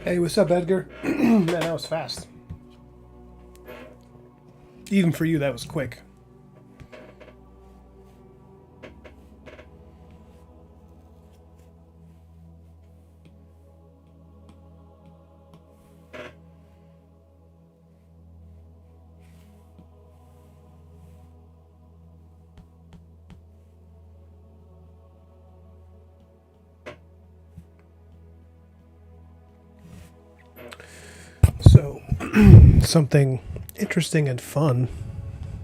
Hey, what's up, Edgar? Man, that was fast. Even for you, that was quick. So, something interesting and fun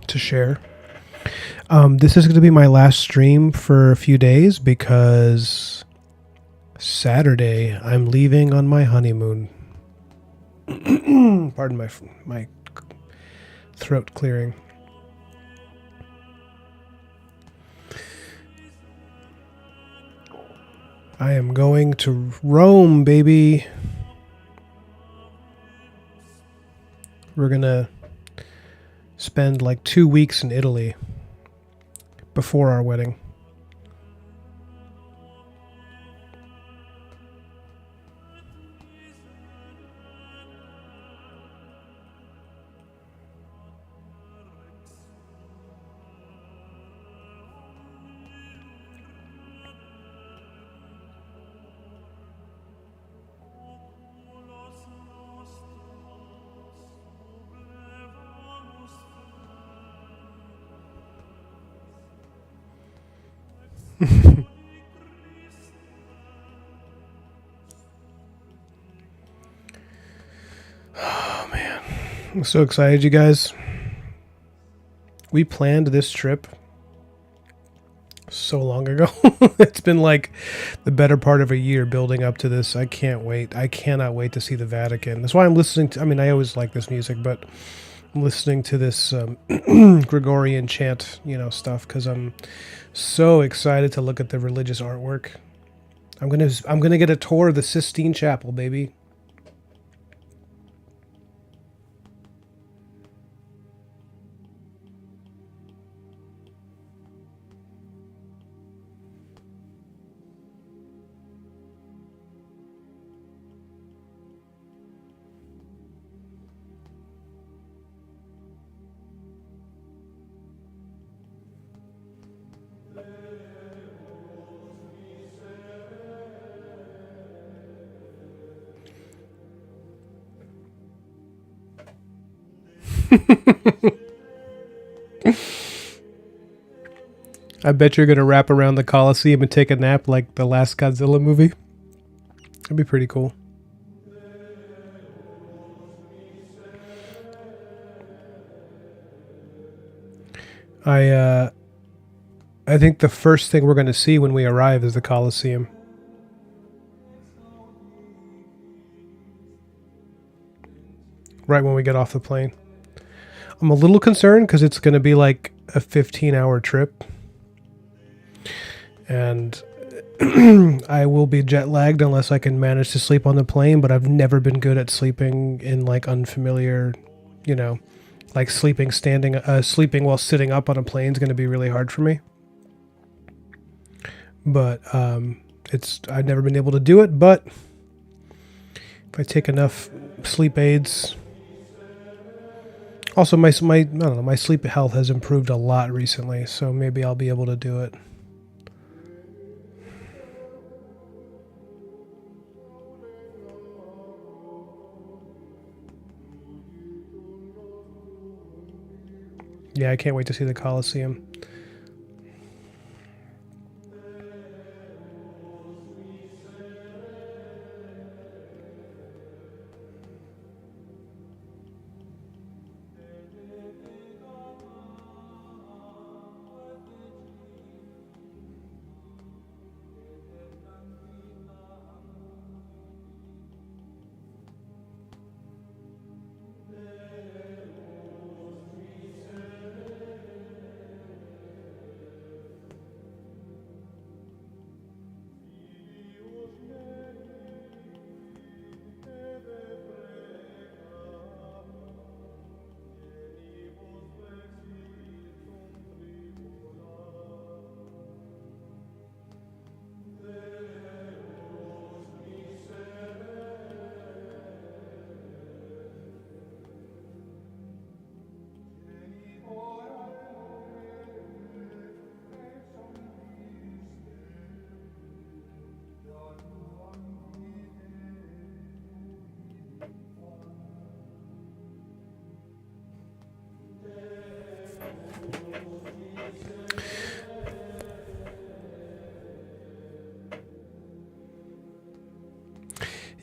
to share. This is going to be my last stream for a few days because Saturday I'm leaving on my honeymoon. Pardon my throat clearing. I am going to Rome, baby. We're going to spend like 2 weeks in Italy before our wedding. Oh man, I'm so excited, you guys. We planned this trip so long ago. It's been like the better part of a year building up to this. I can't wait. I cannot wait to see the Vatican. That's why I'm listening to, I mean, I always like this music, but I'm listening to this Gregorian chant, stuff because I'm so excited to look at the religious artwork. I'm gonna get a tour of the Sistine Chapel, baby. I bet you're gonna wrap around the Colosseum and take a nap like the last Godzilla movie. That'd be pretty cool. I uh, I think the first thing we're gonna see when we arrive is the Colosseum. Right when we get off the plane. I'm a little concerned because it's gonna be like a 15-hour trip, and I will be jet lagged unless I can manage to sleep on the plane. But I've never been good at sleeping in like unfamiliar, you know, like sleeping while sitting up on a plane is going to be really hard for me. But it's I've never been able to do it. But if I take enough sleep aids, also my I don't know, my sleep health has improved a lot recently, so maybe I'll be able to do it. Yeah, I can't wait to see the Colosseum.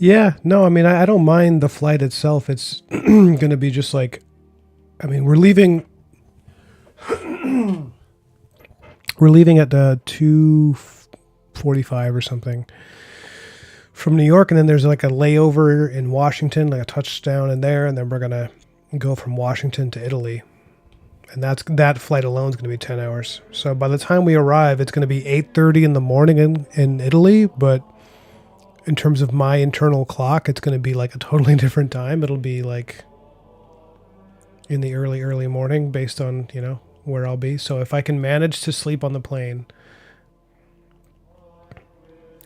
Yeah, no, I mean, I don't mind the flight itself. It's going to be just like, I mean, we're leaving at 2:45 or something from New York, and then there's like a layover in Washington, like a touchdown in there, and then we're gonna go from Washington to Italy, and that flight alone is going to be 10 hours. So by the time we arrive, it's going to be 8:30 in the morning in Italy, but in terms of my internal clock, it's going to be like a totally different time. It'll be like in the early morning based on, where I'll be. So if I can manage to sleep on the plane,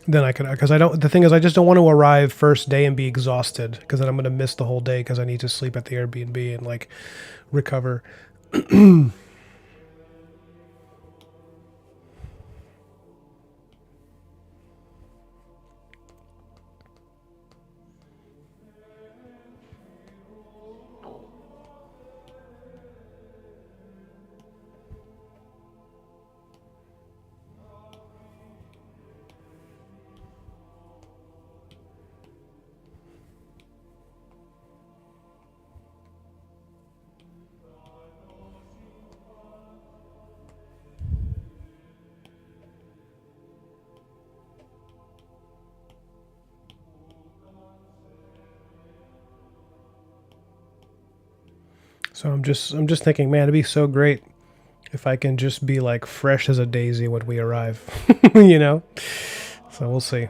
then I can, because I don't, the thing is, I just don't want to arrive first day and be exhausted, because then I'm going to miss the whole day because I need to sleep at the Airbnb and like recover. So I'm just thinking, man, it'd be so great if I can just be like fresh as a daisy when we arrive, you know? So we'll see.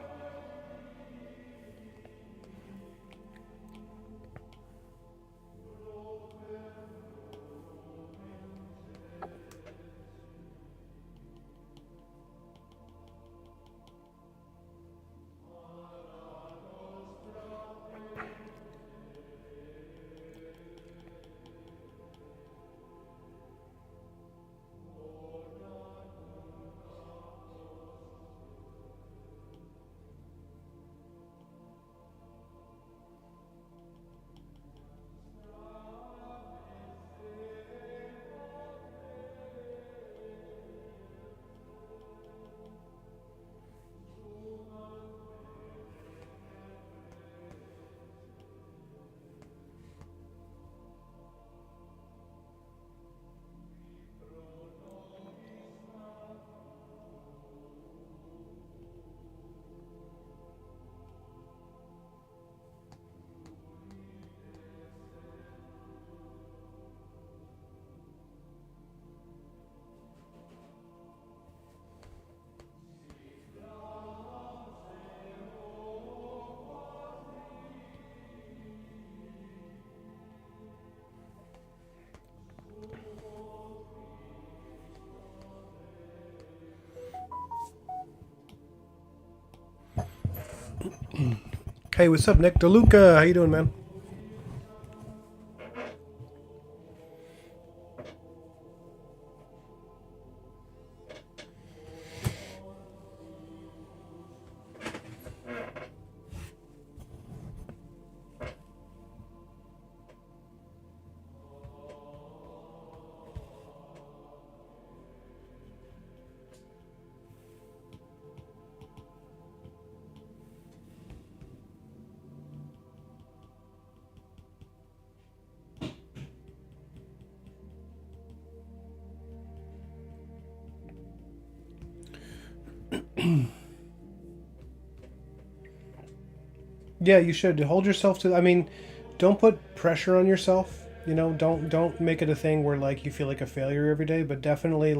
Hey, what's up, Nick DeLuca? How you doing, man? Yeah, you should hold yourself to. I mean, don't put pressure on yourself. Don't make it a thing where like you feel like a failure every day. But definitely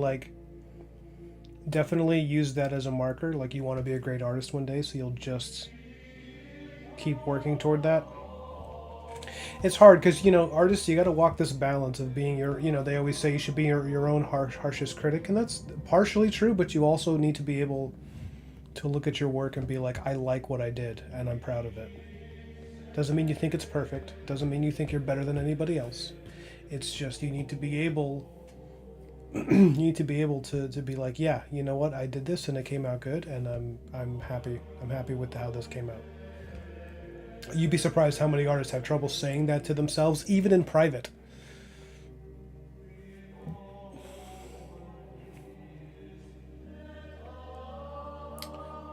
use that as a marker. Like you want to be a great artist one day, so you'll just keep working toward that. It's hard because artists, you got to walk this balance of being your. They always say you should be your own harshest critic, and that's partially true. But you also need to be able to look at your work and be like, I like what I did, and I'm proud of it. Doesn't mean you think it's perfect. Doesn't mean you think you're better than anybody else. It's just you need to be able to be like, yeah, you know what, I did this and it came out good, and I'm happy. I'm happy with how this came out. You'd be surprised how many artists have trouble saying that to themselves, even in private.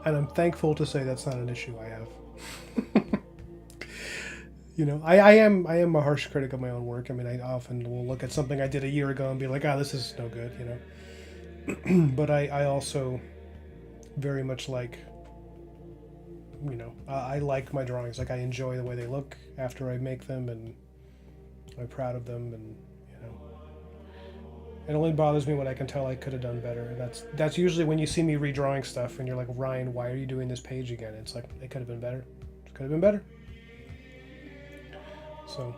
And I'm thankful to say that's not an issue I have. I am a harsh critic of my own work. I mean, I often will look at something I did a year ago and be like, "Ah, this is no good," But I also very much like, I like my drawings. Like I enjoy the way they look after I make them, and I'm proud of them, and you know, it only bothers me when I can tell I could have done better. And that's usually when you see me redrawing stuff, and you're like, Ryan, why are you doing this page again? It's like it could have been better. It could have been better. So.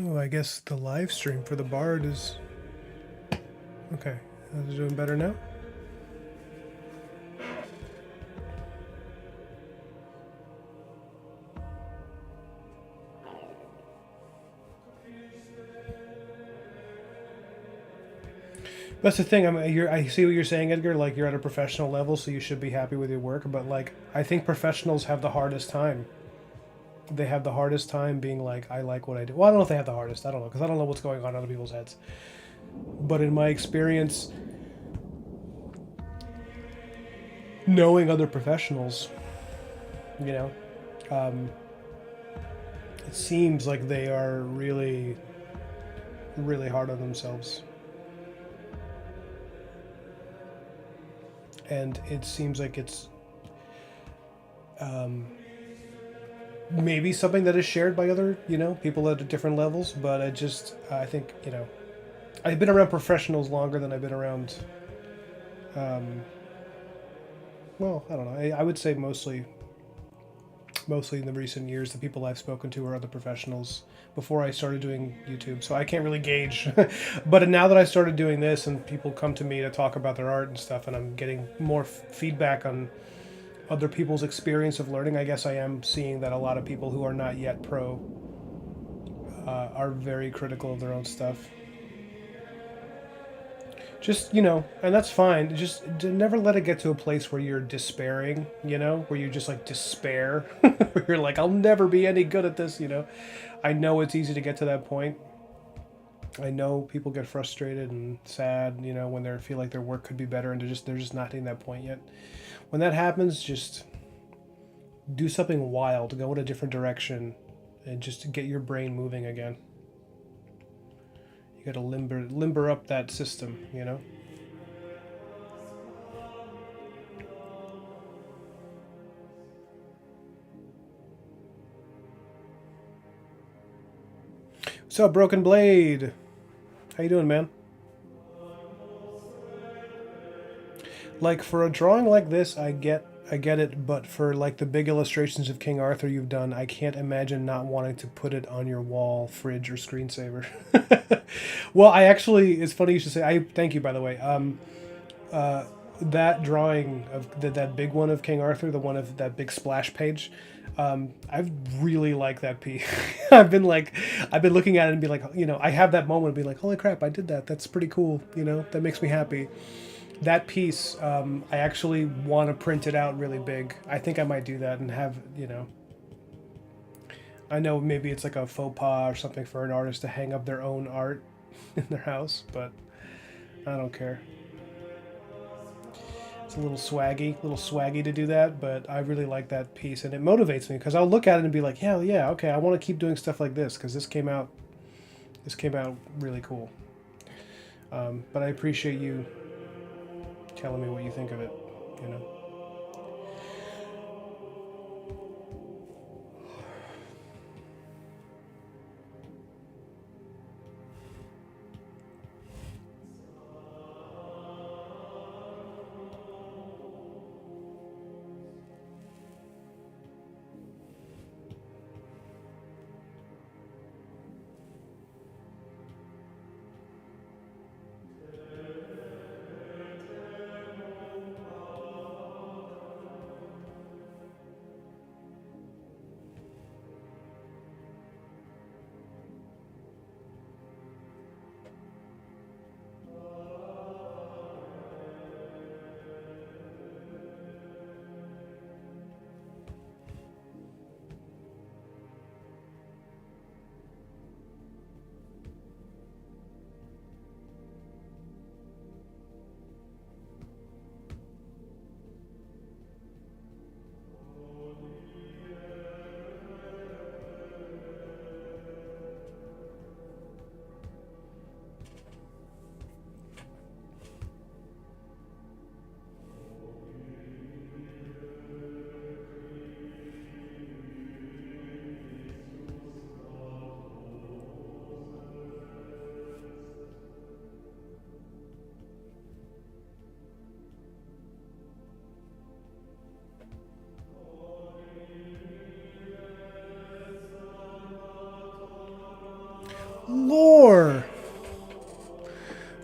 Oh, I guess the live stream for the Bard is okay. Is it doing better now? That's the thing. I see what you're saying, Edgar. Like you're at a professional level, so you should be happy with your work. But like, I think professionals have the hardest time. They have the hardest time being like, I like what I do. Well, I don't know if they have the hardest. I don't know because I don't know what's going on in other people's heads. But in my experience, knowing other professionals, you know, um, it seems like they are really, really hard on themselves. And it seems like it's maybe something that is shared by other, people at different levels. But I think, I've been around professionals longer than I've been around, um, well, I don't know. I would say mostly in the recent years, the people I've spoken to are other professionals before I started doing YouTube. So I can't really gauge. But now that I started doing this and people come to me to talk about their art and stuff, and I'm getting more feedback on other people's experience of learning, I guess I am seeing that a lot of people who are not yet pro are very critical of their own stuff. Just, and that's fine. Just never let it get to a place where you're despairing, where you just like despair. Where you're like, I'll never be any good at this. I know it's easy to get to that point. I know people get frustrated and sad, when they feel like their work could be better and they're just not hitting that point yet. When that happens, just do something wild, go in a different direction, and just get your brain moving again. You got to limber up that system. What's up, Broken Blade? How you doing, man? Like for a drawing like this, I get it, but for like the big illustrations of King Arthur you've done, I can't imagine not wanting to put it on your wall, fridge, or screensaver. Well, it's funny you should say. I thank you, by the way. That drawing of that big one of King Arthur, the one of that big splash page. I really like that piece. I've been looking at it and be like, I have that moment and be like, holy crap, I did that. That's pretty cool. That makes me happy. That piece, I actually want to print it out really big. I think I might do that and have. I know maybe it's like a faux pas or something for an artist to hang up their own art in their house, but I don't care. It's a little swaggy to do that, but I really like that piece, and it motivates me because I'll look at it and be like, hell yeah, okay, I want to keep doing stuff like this because this came out really cool. But I appreciate you telling me what you think of it. You know.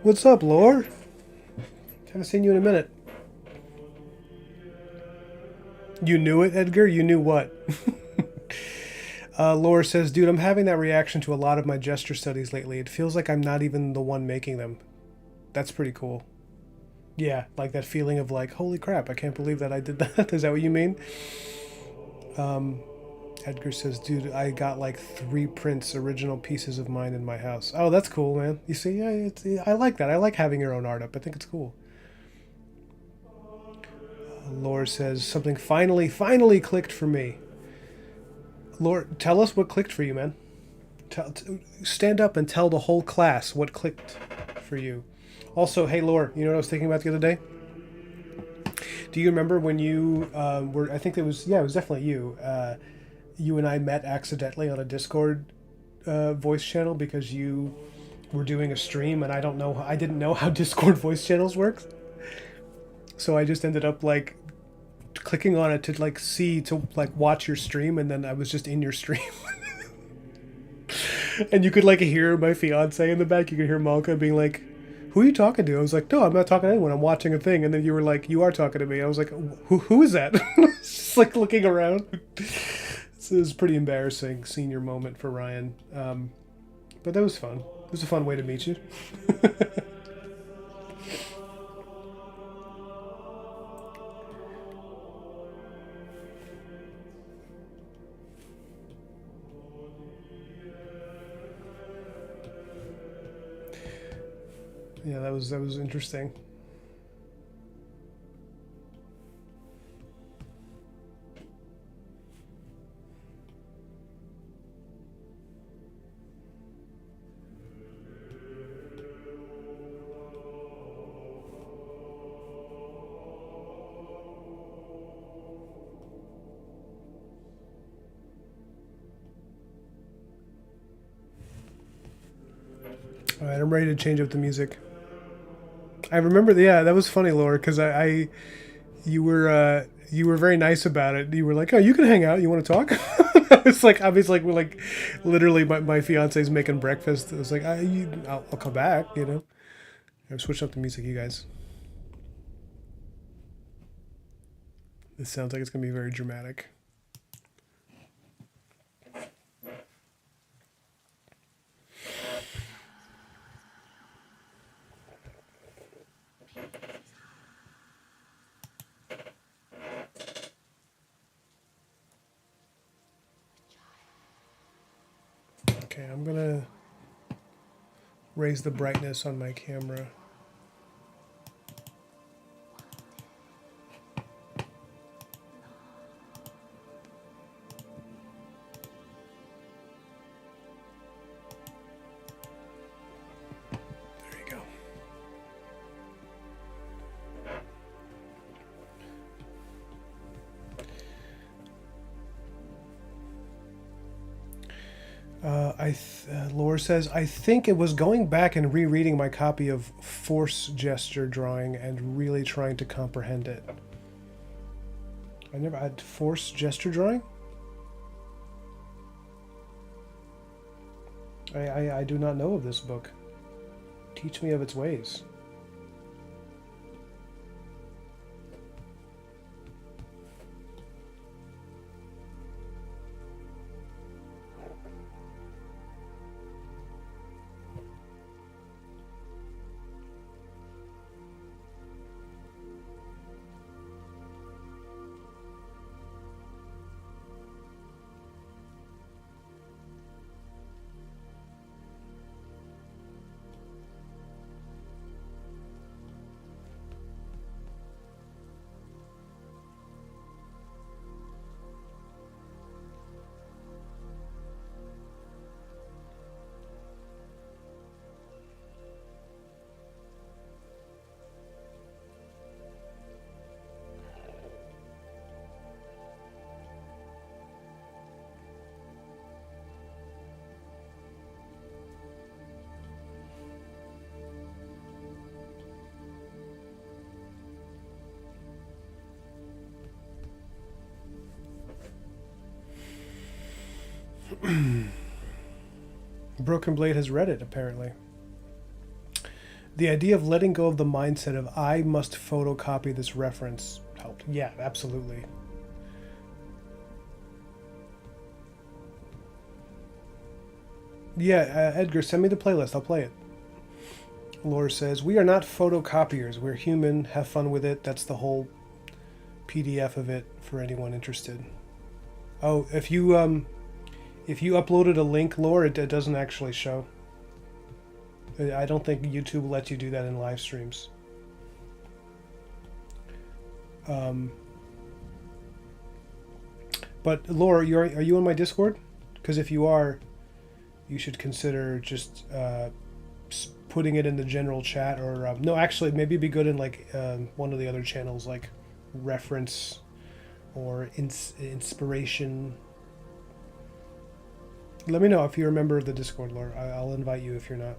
What's up, Lore? Haven't seen you in a minute. You knew it, Edgar? You knew what? Laura says, dude, I'm having that reaction to a lot of my gesture studies lately. It feels like I'm not even the one making them. That's pretty cool. Yeah, like that feeling of like, holy crap, I can't believe that I did that. Is that what you mean? Edgar says, dude, I got like 3 prints, original pieces of mine in my house. Oh, that's cool, man. You see, I like that. I like having your own art up. I think it's cool. Laura says, something finally clicked for me. Laura, tell us what clicked for you, man. Stand up and tell the whole class what clicked for you. Also, hey, Laura, you know what I was thinking about the other day? Do you remember when you were? I think it was. Yeah, it was definitely you. You and I met accidentally on a Discord voice channel because you were doing a stream, and I didn't know how Discord voice channels work, so I just ended up like clicking on it to like watch your stream, and then I was just in your stream. And you could like hear my fiance in the back. You could hear Malka being like, "Who are you talking to?" I was like, "No, I'm not talking to anyone. I'm watching a thing." And then you were like, "You are talking to me." I was like, "Who is that?" Just like looking around. So it was pretty embarrassing senior moment for Ryan, but that was fun. It was a fun way to meet you. Yeah, that was interesting. All right, I'm ready to change up the music. I remember, yeah, that was funny, Laura, because you were very nice about it. You were like, "Oh, you can hang out. You want to talk?" I was like, we're like, literally, my fiance's making breakfast. I was like, I'll come back. You know, I'm switching up the music, you guys. This sounds like it's gonna be very dramatic. Okay, I'm gonna raise the brightness on my camera. There you go. Laura says, I think it was going back and rereading my copy of Force Gesture Drawing and really trying to comprehend it. I never had Force Gesture Drawing? I do not know of this book. Teach me of its ways. Broken Blade has read it, apparently. The idea of letting go of the mindset of I must photocopy this reference helped. Yeah, absolutely. Yeah, Edgar, send me the playlist. I'll play it. Laura says, "We are not photocopiers. We're human. Have fun with it." That's the whole PDF of it for anyone interested. Oh, if you uploaded a link, Laura, it doesn't actually show. I don't think YouTube lets you do that in live streams. Um, but Laura, are you on my Discord? Because if you are, you should consider just putting it in the general chat, or no, actually, maybe it'd be good in like one of the other channels, like reference or inspiration. Let me know if you're a member of the Discord, Laura. I'll invite you if you're not.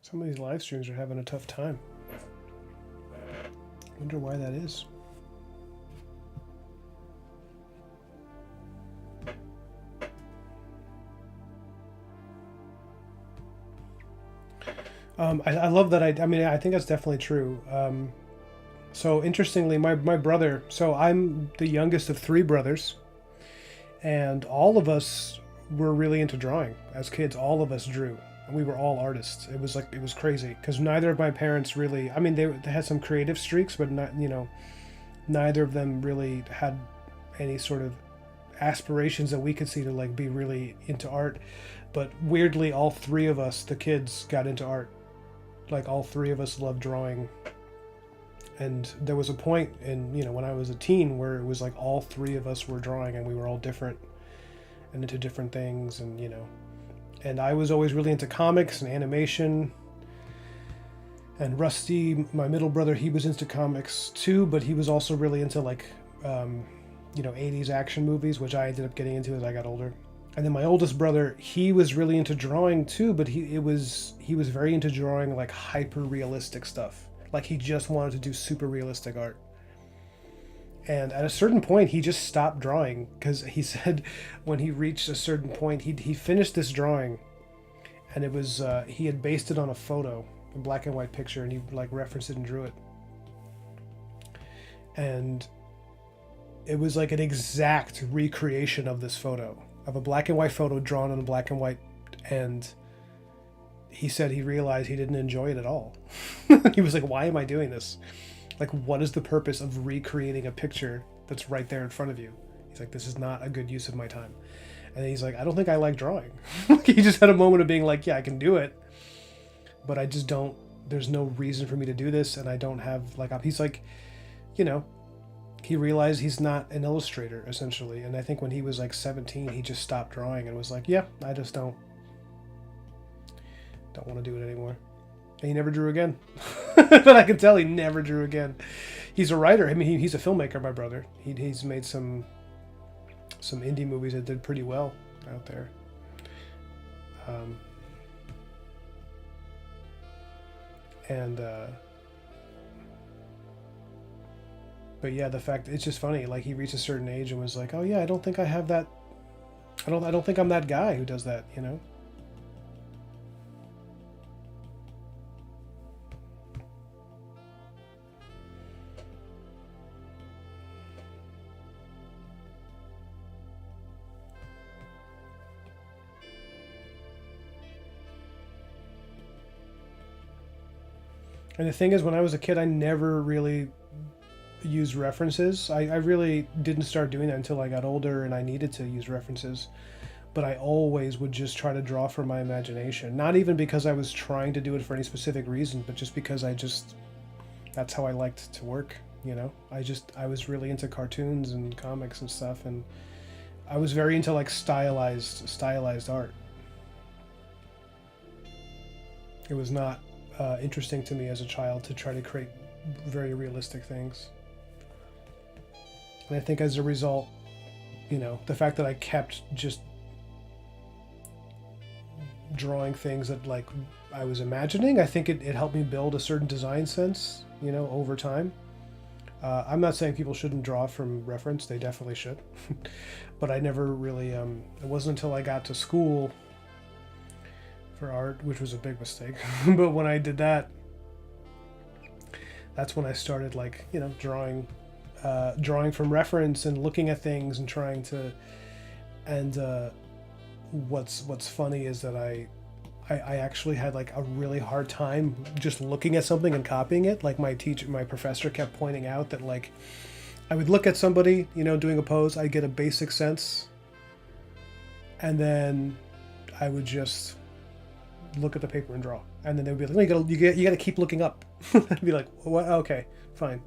Some of these live streams are having a tough time. I wonder why that is. I love that. I mean, I think that's definitely true. So interestingly, my brother, so I'm the youngest of three brothers, and all of us were really into drawing as kids. All of us drew. We were all artists. It was crazy because neither of my parents really. I mean, they had some creative streaks, but not, neither of them really had any sort of aspirations that we could see to like be really into art. But weirdly, all three of us, the kids, got into art. Like all three of us loved drawing. And there was a point in, when I was a teen where it was like all three of us were drawing and we were all different and into different things, and I was always really into comics and animation. And Rusty, my middle brother, he was into comics too, but he was also really into like 80s action movies, which I ended up getting into as I got older. And then my oldest brother, he was really into drawing too, but he was very into drawing like hyper realistic stuff. Like he just wanted to do super realistic art. And at a certain point, he just stopped drawing because he said when he reached a certain point, he finished this drawing, and it was he had based it on a photo, a black and white picture, and he like referenced it and drew it. And it was like an exact recreation of this photo, of a black and white photo drawn on black and white. And he said he realized he didn't enjoy it at all. He was like, why am I doing this? Like, what is the purpose of recreating a picture that's right there in front of you? He's like, this is not a good use of my time. And he's like, I don't think I like drawing. He just had a moment of being like, yeah, I can do it, but I just don't, there's no reason for me to do this. And I don't have like, he's like, he realized he's not an illustrator essentially. And I think when he was like 17, he just stopped drawing and was like, yeah, I just don't want to do it anymore. And he never drew again. But I can tell he never drew again. He's a writer. I mean, he's a filmmaker, my brother. He's made some indie movies that did pretty well out there. But yeah, the fact, it's just funny. Like he reached a certain age and was like, oh yeah, I don't think I have that. I don't think I'm that guy who does that, And the thing is, when I was a kid, I never really used references. I really didn't start doing that until I got older and I needed to use references. but I always would just try to draw from my imagination. Not even because I was trying to do it for any specific reason, but just because that's how I liked to work, you know? I was really into cartoons and comics and stuff, and I was very into like stylized art. It was not interesting to me as a child to try to create very realistic things. And I think as a result, you know, the fact that I kept just drawing things that like I was imagining, I think it helped me build a certain design sense, you know, over time. I'm not saying people shouldn't draw from reference, they definitely should. But I never really, it wasn't until I got to school for art, which was a big mistake. But when I did that, that's when I started like, you know, drawing from reference and looking at things and trying to, and what's funny is that I actually had like a really hard time just looking at something and copying it. Like my professor kept pointing out that like I would look at somebody, you know, doing a pose, I'd get a basic sense, and then I would just look at the paper and draw, and then they would be like, "No, you gotta keep looking up." I'd be like, "What? Okay, fine."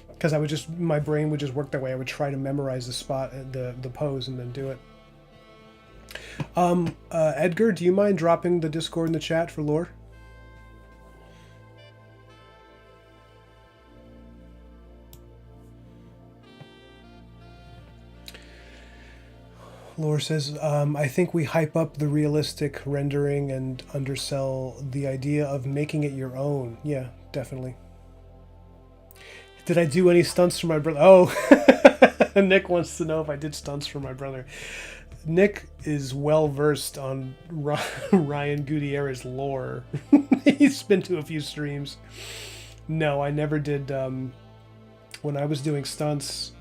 Because my brain would just work that way. I would try to memorize the spot, the pose, and then do it. Edgar, do you mind dropping the Discord in the chat for lore? Lore says, I think we hype up the realistic rendering and undersell the idea of making it your own. Yeah, definitely. Did I do any stunts for my brother? Oh, Nick wants to know if I did stunts for my brother. Nick is well versed on Ryan Gutierrez lore. He's been to a few streams. No, I never did. When I was doing stunts,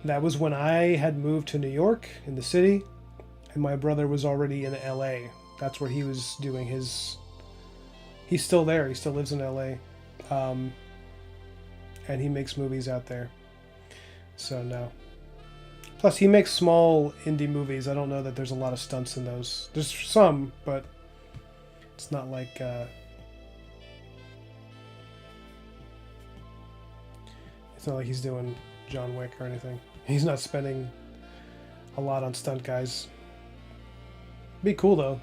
that was when I had moved to New York in the city, and my brother was already in LA. That's where he was doing his. He's still there. He still lives in LA, and he makes movies out there. So no. Plus, he makes small indie movies. I don't know that there's a lot of stunts in those. There's some, but it's not like... it's not like he's doing John Wick or anything. He's not spending a lot on stunt guys. Be cool, though.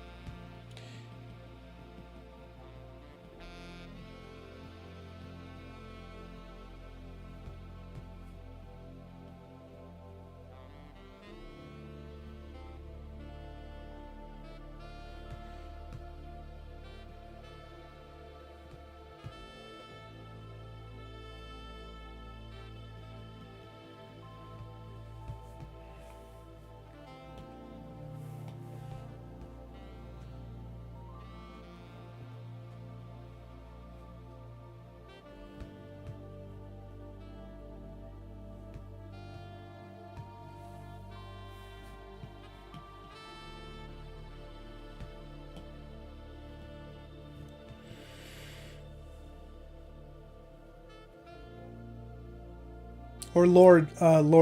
Or Lord,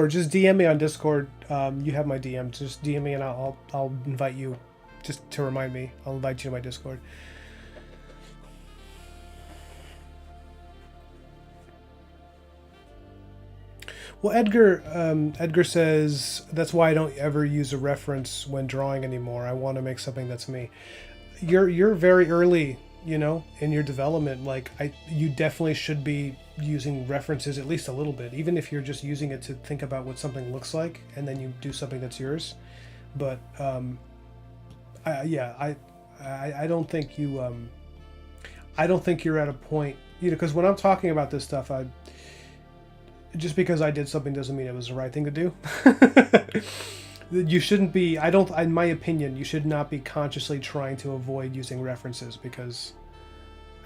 just DM me on Discord. You have my DM. Just DM me and I'll invite you. Just to remind me, I'll invite you to my Discord. Well, Edgar says that's why I don't ever use a reference when drawing anymore. I want to make something that's me. You're very early, you know, in your development. Like you definitely should be using references at least a little bit, even if you're just using it to think about what something looks like, and then you do something that's yours. But I don't think you I don't think you're at a point, you know, because when I'm talking about this stuff, just because I did something doesn't mean it was the right thing to do. You shouldn't be, in my opinion, you should not be consciously trying to avoid using references, because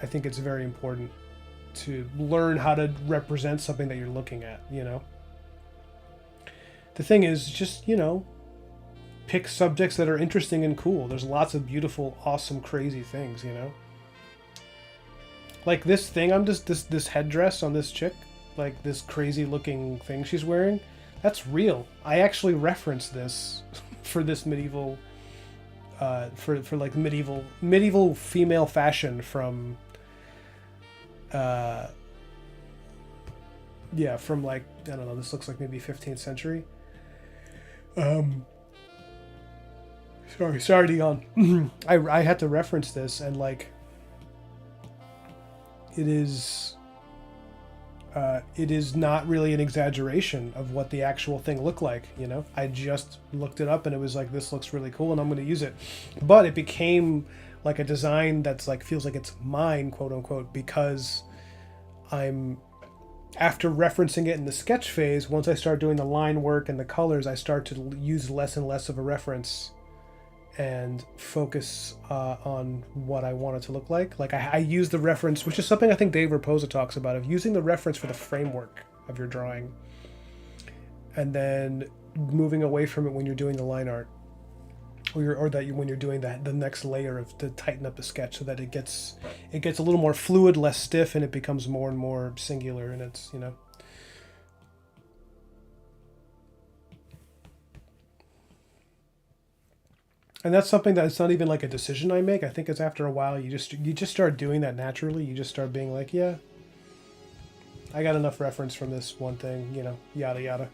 I think it's very important to learn how to represent something that you're looking at, you know? The thing is, just, you know, pick subjects that are interesting and cool. There's lots of beautiful, awesome, crazy things, you know? Like this thing, this headdress on this chick, like this crazy looking thing she's wearing, that's real. I actually referenced this for this medieval for like medieval female fashion from from like, I don't know, this looks like maybe 15th century. Sorry, Dion. I had to reference this, and like it is not really an exaggeration of what the actual thing looked like, you know. I just looked it up and it was like, this looks really cool and I'm going to use it. But it became like a design that's like, feels like it's mine, quote unquote, because after referencing it in the sketch phase, once I start doing the line work and the colors, I start to use less and less of a reference and focus on what I want it to look like. Like I use the reference, which is something I think Dave Raposa talks about, of using the reference for the framework of your drawing, and then moving away from it when you're doing the line art, when you're doing the next layer to tighten up the sketch, so that it gets a little more fluid, less stiff, and it becomes more and more singular. And it's, you know. And that's something that it's not even like a decision I make. I think it's after a while you just start doing that naturally. You just start being like, yeah, I got enough reference from this one thing, you know, yada yada.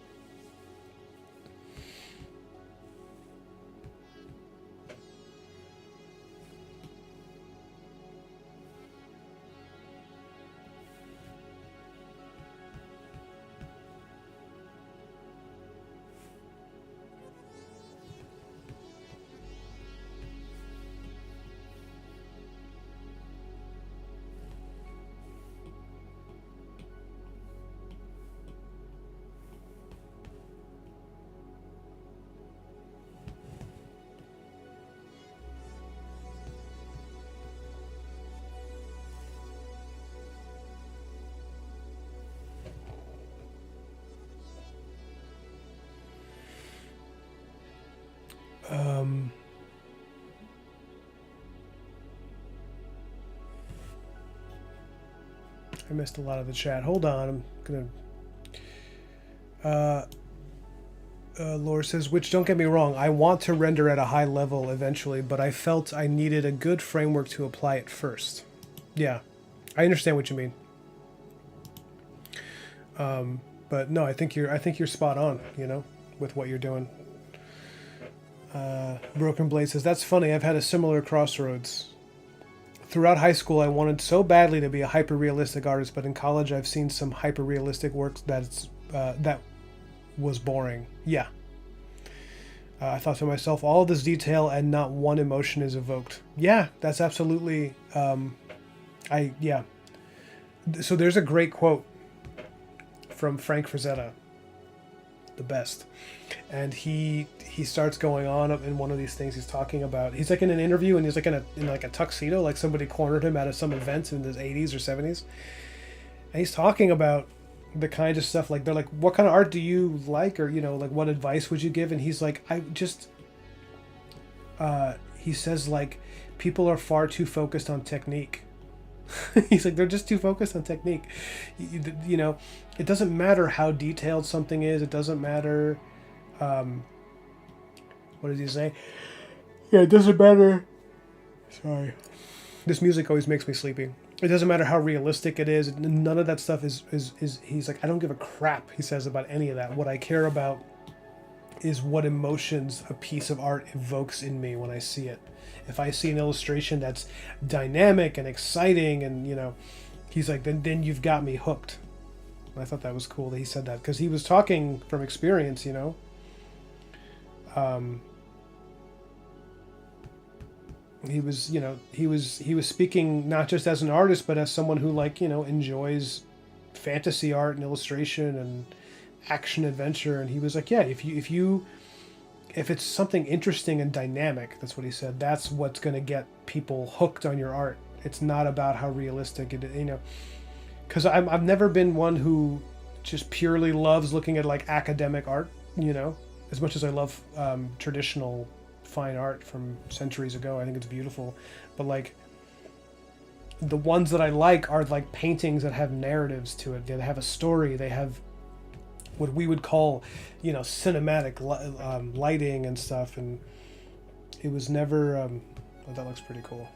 I missed a lot of the chat. Hold on, I'm gonna. Laura says, which, don't get me wrong, I want to render at a high level eventually, but I felt I needed a good framework to apply it first. Yeah, I understand what you mean. But no, I think you're spot on, you know, with what you're doing. Broken Blade says, that's funny, I've had a similar crossroads. Throughout high school, I wanted so badly to be a hyper-realistic artist, but in college, I've seen some hyper-realistic works that was boring. Yeah. I thought to myself, all of this detail and not one emotion is evoked. Yeah, that's absolutely... yeah. So there's a great quote from Frank Frazetta, the best. And he starts going on in one of these things. He's talking about, he's like in an interview, and he's like in like a tuxedo, like somebody cornered him at some event in the 80s or 70s. And he's talking about the kind of stuff, like, they're like, what kind of art do you like, or, you know, like, what advice would you give? And he's like, he says, like, people are far too focused on technique. He's like, they're just too focused on technique. You know, it doesn't matter how detailed something is. It doesn't matter. What does he say? Yeah, it doesn't matter. Sorry. This music always makes me sleepy. It doesn't matter how realistic it is. None of that stuff is he's like, I don't give a crap, he says, about any of that. What I care about is what emotions a piece of art evokes in me when I see it. If I see an illustration that's dynamic and exciting, and, you know, he's like, then you've got me hooked. And I thought that was cool that he said that, because he was talking from experience, you know. He was, you know, he was speaking not just as an artist, but as someone who, like, you know, enjoys fantasy art and illustration and action adventure. And he was like, yeah, if it's something interesting and dynamic, that's what he said, that's what's going to get people hooked on your art. It's not about how realistic it is, you know, because I've never been one who just purely loves looking at, like, academic art, you know, as much as I love traditional fine art from centuries ago. I think it's beautiful, but, like, the ones that I like are, like, paintings that have narratives to it. They have a story. They have what we would call, cinematic lighting and stuff, and it was never. Oh, that looks pretty cool.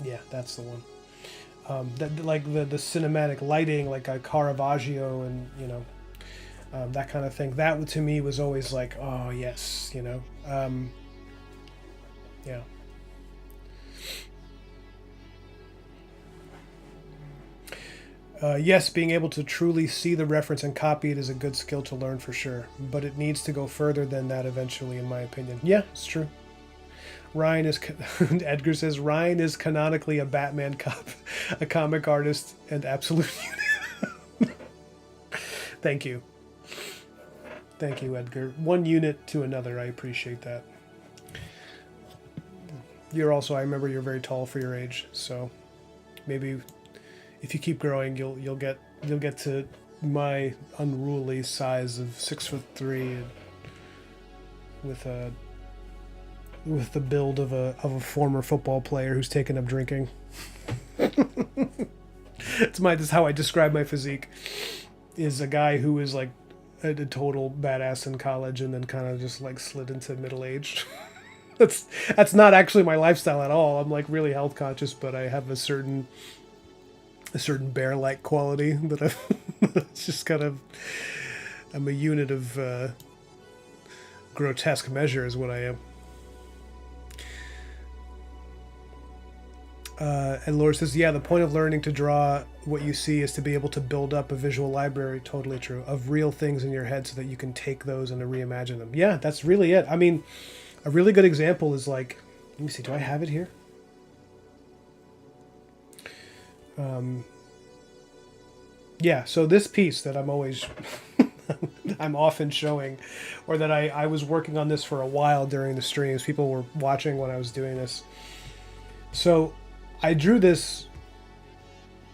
Yeah, that's the one. That like the cinematic lighting, like a Caravaggio, and that kind of thing. That to me was always like, oh yes, yeah. Yes, being able to truly see the reference and copy it is a good skill to learn for sure, but it needs to go further than that eventually, in my opinion. Yeah, it's true. Ryan is Edgar says Ryan is canonically a Batman cop, a comic artist, and absolute. Thank you, thank you, Edgar. One unit to another. I appreciate that. You're also. I remember you're very tall for your age, so maybe if you keep growing, you'll get to my unruly size of 6'3" and with the build of a former football player who's taken up drinking. That's how I describe my physique. Is a guy who is like a total badass in college and then kind of just like slid into middle age. that's not actually my lifestyle at all. I'm like really health conscious, but I have a certain bear like quality that I've it's just kind of I'm a unit of grotesque measure is what I am. And Laura says, yeah, the point of learning to draw what you see is to be able to build up a visual library, totally true, of real things in your head so that you can take those and reimagine them. Yeah, that's really it. I mean, a really good example is like, let me see, do I have it here? Yeah, so this piece that I'm always, I'm often showing, or that I was working on this for a while during the streams. People were watching when I was doing this. So I drew this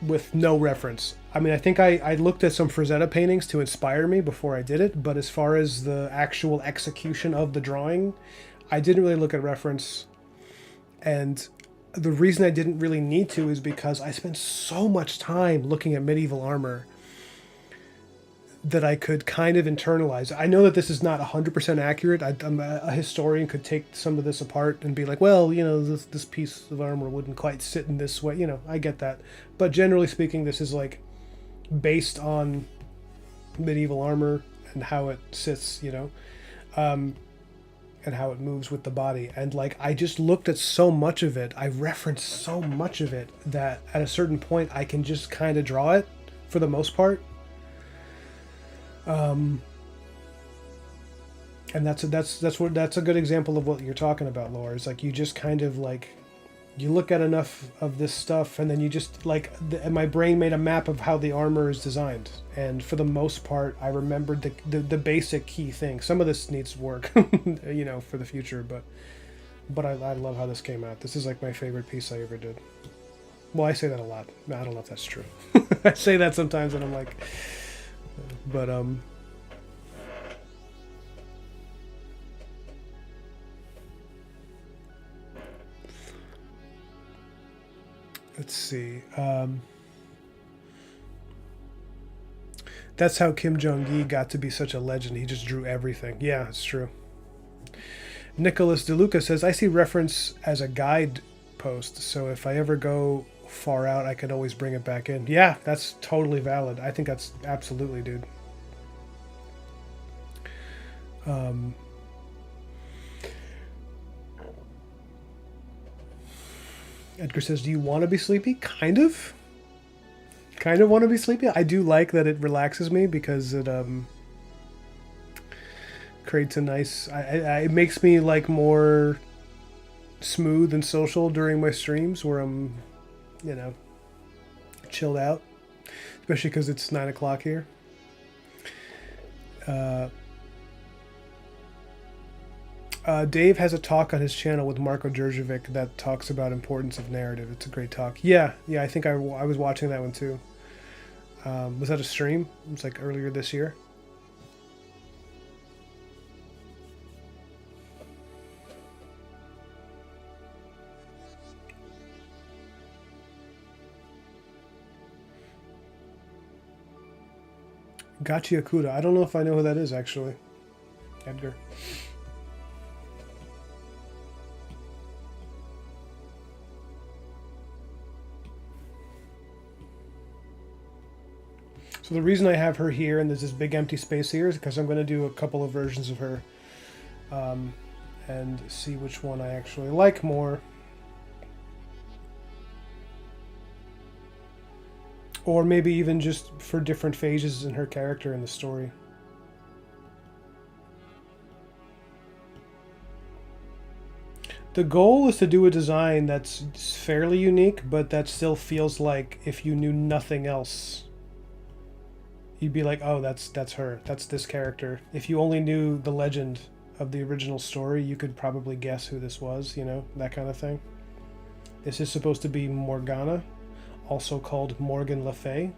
with no reference. I mean, I think I looked at some Frazetta paintings to inspire me before I did it, but as far as the actual execution of the drawing, I didn't really look at reference. And the reason I didn't really need to is because I spent so much time looking at medieval armor that I could kind of internalize. I know that this is not 100% accurate. I'm a historian could take some of this apart and be like, well, this piece of armor wouldn't quite sit in this way. I get that. But generally speaking, this is like based on medieval armor and how it sits, and how it moves with the body. And like, I just looked at so much of it. I referenced so much of it that at a certain point I can just kind of draw it for the most part. And that's a good example of what you're talking about, Laura. It's like you just kind of like you look at enough of this stuff, and then you just like my brain made a map of how the armor is designed, and for the most part, I remembered the basic key thing. Some of this needs work, for the future, but I love how this came out. This is like my favorite piece I ever did. Well, I say that a lot. I don't know if that's true. I say that sometimes, and I'm like, but let's see. That's how Kim Jong-gi got to be such a legend. He just drew everything. Yeah, it's true. Nicholas DeLuca says, I see reference as a guide post, so if I ever go far out, I can always bring it back in. Yeah, that's totally valid. I think that's absolutely, dude. Edgar says, do you want to be sleepy? Kind of want to be sleepy. I do like that it relaxes me because it creates a nice it makes me like more smooth and social during my streams where I'm chilled out, especially because it's 9 o'clock here. Dave has a talk on his channel with Marko Djurdjevic that talks about importance of narrative. It's a great talk. Yeah, I think I was watching that one too. Was that a stream? It was like earlier this year. Gachiakuda. I don't know if I know who that is, actually. Edgar. So the reason I have her here and there's this big empty space here is because I'm going to do a couple of versions of her and see which one I actually like more. Or maybe even just for different phases in her character in the story. The goal is to do a design that's fairly unique, but that still feels like if you knew nothing else, you'd be like, oh, that's her. That's this character. If you only knew the legend of the original story, you could probably guess who this was, you know, that kind of thing. This is supposed to be Morgana, also called Morgan Le Fay.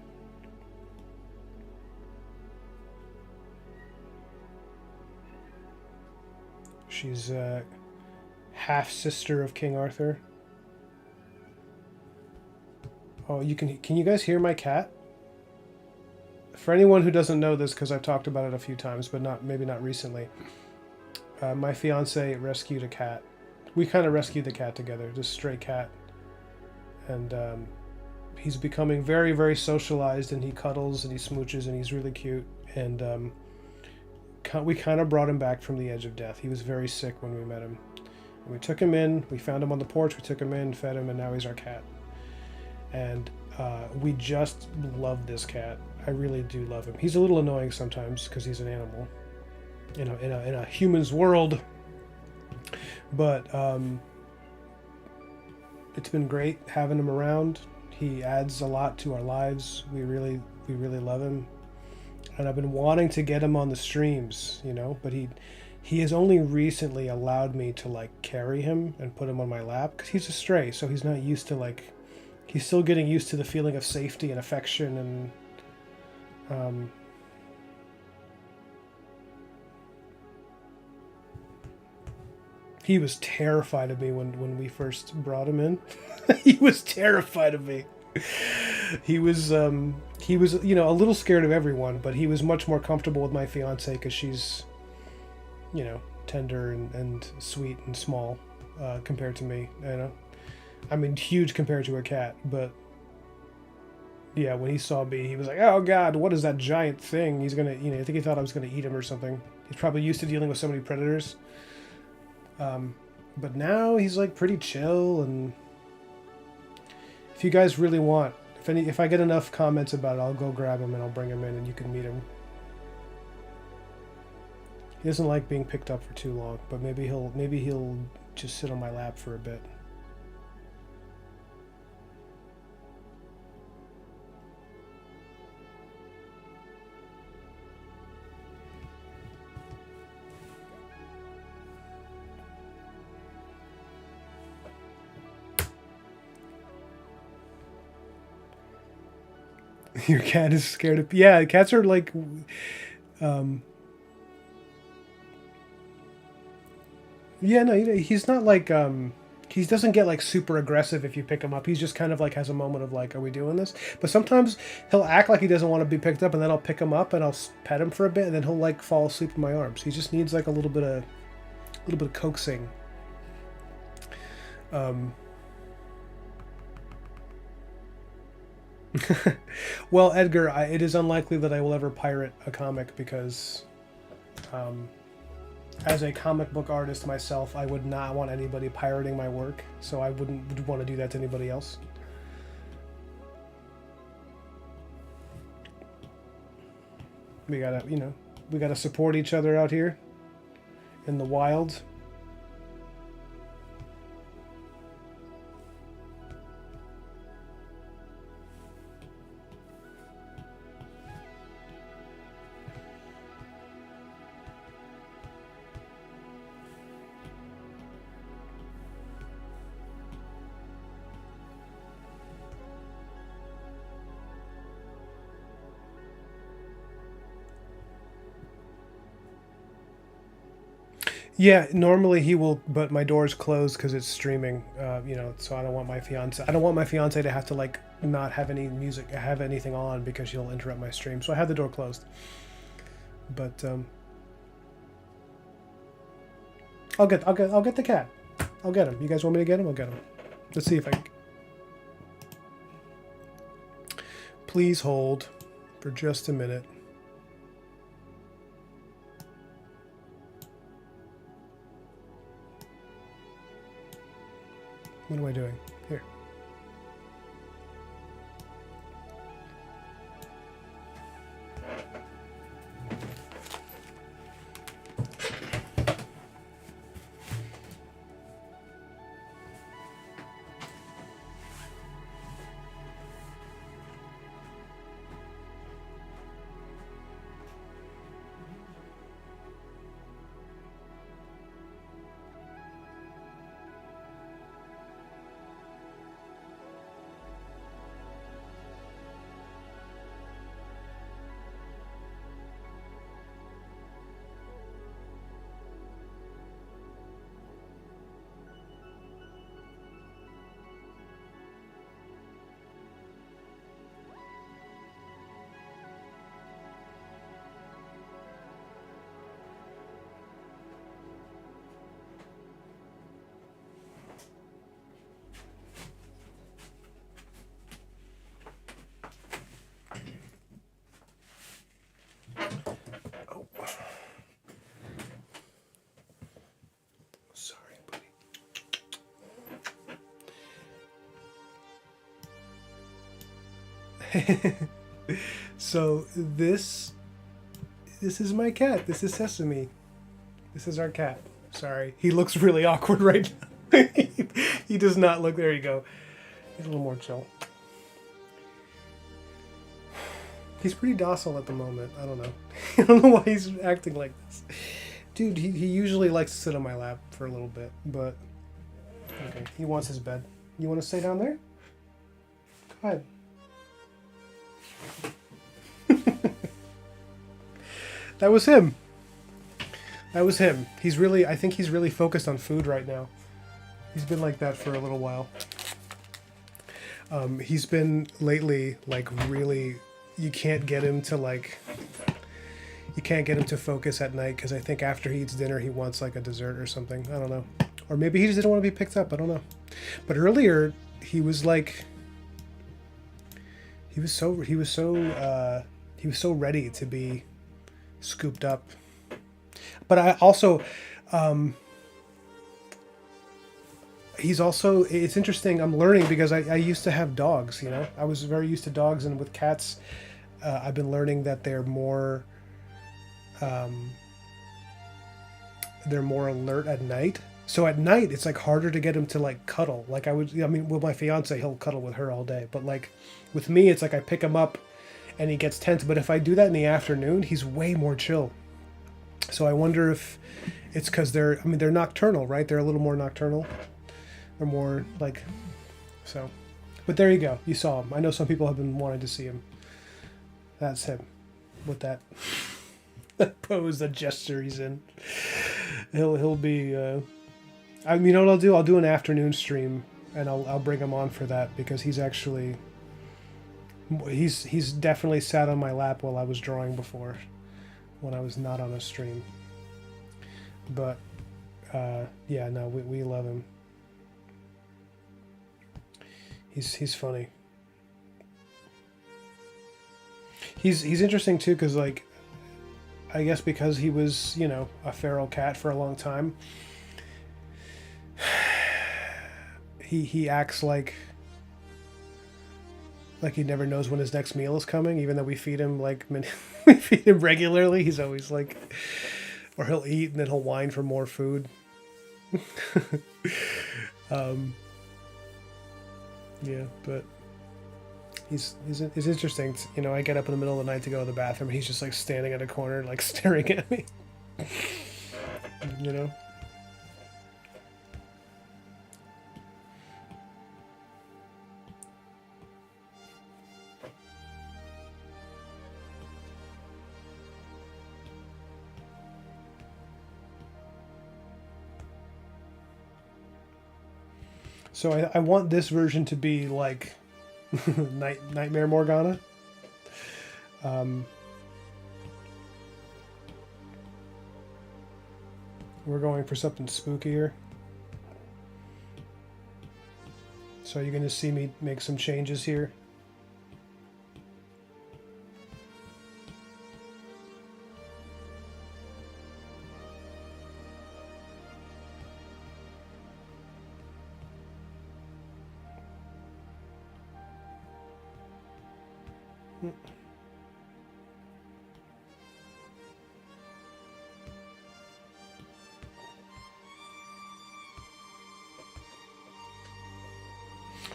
She's a half-sister of King Arthur. Oh, can you guys hear my cat? For anyone who doesn't know this, because I've talked about it a few times, but maybe not recently, my fiance rescued a cat. We kind of rescued the cat together, just stray cat. And he's becoming very, very socialized, and he cuddles and he smooches, and he's really cute. And we kind of brought him back from the edge of death. He was very sick when we met him. And we took him in, we found him on the porch, we took him in, fed him, and now he's our cat. And we just love this cat. I really do love him. He's a little annoying sometimes because he's an animal in a human's world, but it's been great having him around. He adds a lot to our lives. We really love him, and I've been wanting to get him on the streams, you know, but he has only recently allowed me to like carry him and put him on my lap because he's a stray, so he's not used to like. He's still getting used to the feeling of safety and affection and he was terrified of me when we first brought him in. He was terrified of me. He was you know, a little scared of everyone, but he was much more comfortable with my fiance because she's, you know, tender and sweet and small compared to me, you know. I mean, huge compared to a cat, but yeah, when he saw me, he was like, "Oh God, what is that giant thing? He's gonna, you know, I think he thought I was gonna eat him or something." He's probably used to dealing with so many predators. But now he's like pretty chill, and if you guys really want, if I get enough comments about it, I'll go grab him and I'll bring him in and you can meet him. He doesn't like being picked up for too long, but maybe he'll just sit on my lap for a bit. Your cat is scared of... Yeah, cats are like... Yeah, no, he's not like... He doesn't get like super aggressive if you pick him up. He's just kind of like has a moment of like, are we doing this? But sometimes he'll act like he doesn't want to be picked up, and then I'll pick him up and I'll pet him for a bit, and then he'll like fall asleep in my arms. He just needs like a little bit of coaxing. Well, Edgar, it is unlikely that I will ever pirate a comic because, as a comic book artist myself, I would not want anybody pirating my work, so I wouldn't want to do that to anybody else. We gotta support each other out here in the wild. Yeah, normally he will, but my door's closed because it's streaming. You know, so I don't want my fiance. I don't want my fiance to have to like not have any music, have anything on because she'll interrupt my stream. So I have the door closed. But I'll get the cat. I'll get him. You guys want me to get him? I'll get him. Let's see if I can. Please hold for just a minute. What am I doing? Here. So this is my cat. This is Sesame. This is our cat. Sorry, he looks really awkward right now. He does not look. There you go. He's a little more chill. He's pretty docile at the moment. I don't know. I don't know why he's acting like this. Dude, he usually likes to sit on my lap for a little bit, but okay, he wants his bed. You want to stay down there? Go ahead. That was him. That was him. He's really, I think he's really focused on food right now. He's been like that for a little while. He's been lately like really, you can't get him to like, you can't get him to focus at night because I think after he eats dinner he wants like a dessert or something. I don't know. Or maybe he just didn't want to be picked up. I don't know. But earlier he was like, he was so ready to be scooped up. But I also, he's also, it's interesting, I'm learning because I used to have dogs, you know, I was very used to dogs, and with cats, I've been learning that they're more alert at night. So at night, it's like harder to get him to like cuddle. Like I mean, with my fiance, he'll cuddle with her all day. But like with me, it's like I pick him up and he gets tense. But if I do that in the afternoon, he's way more chill. So I wonder if it's because they're nocturnal, right? They're a little more nocturnal. They're more like, so. But there you go. You saw him. I know some people have been wanting to see him. That's him with that, that pose, that gesture he's in. He'll be, I mean, you know what I'll do? I'll do an afternoon stream and I'll bring him on for that because he's actually, he's definitely sat on my lap while I was drawing before, when I was not on a stream. But yeah, no, we love him. He's funny. He's interesting too because like, I guess because he was, you know, a feral cat for a long time, he acts like he never knows when his next meal is coming, even though we feed him like we feed him regularly. He's always like, or he'll eat and then he'll whine for more food. Yeah, but he's interesting. You know, I get up in the middle of the night to go to the bathroom, and he's just like standing at a corner, like staring at me. You know. So I want this version to be like Nightmare Morgana. Um, we're going for something spookier. So you're going to see me make some changes here.